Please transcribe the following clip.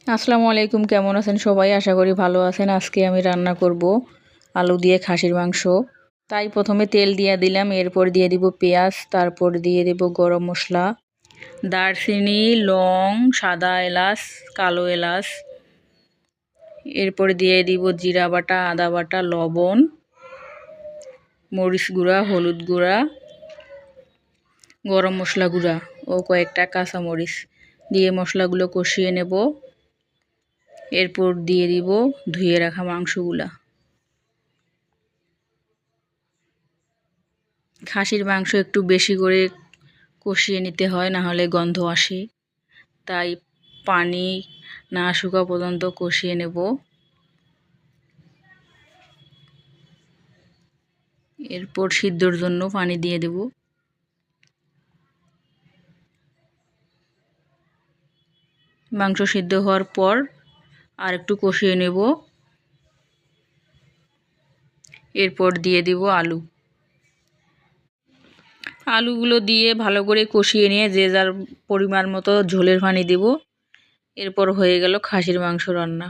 আসসালামু আলাইকুম, কেমন আছেন সবাই? আশা করি ভালো আছেন। আজকে আমি রান্না করব আলু দিয়ে খাসির মাংস। তাই প্রথমে তেল দিয়ে দিলাম, এরপর দিয়ে দিব পেঁয়াজ, তারপর দিয়ে দেব গরম মশলা, দারচিনি, লং, সাদা এলাচ, কালো এলাচ। এরপর দিয়ে দিব জিরা বাটা, আদা বাটা, লবণ, মরিচ গুঁড়া, হলুদ গুঁড়া, গরম মশলা গুঁড়া ও কয়েকটা কাঁচামরিচ দিয়ে মশলাগুলো কষিয়ে নেব। এরপর দিয়ে দিব ধুয়ে রাখা মাংসগুলা। খাসির মাংস একটু বেশি করে কষিয়ে নিতে হয়, না হলে গন্ধ আসে। তাই পানি না শুকা পর্যন্ত কষিয়ে নেব। এরপর সিদ্ধর জন্য পানি দিয়ে দেব। মাংস সিদ্ধ হওয়ার পর আর একটু কষিয়ে নেব। এরপর দিয়ে দিব আলুগুলো দিয়ে ভালো করে কষিয়ে নিয়ে যে যার পরিমাণ মতো ঝোলের পানি দিব। এরপর হয়ে গেল খাসির মাংস রান্না।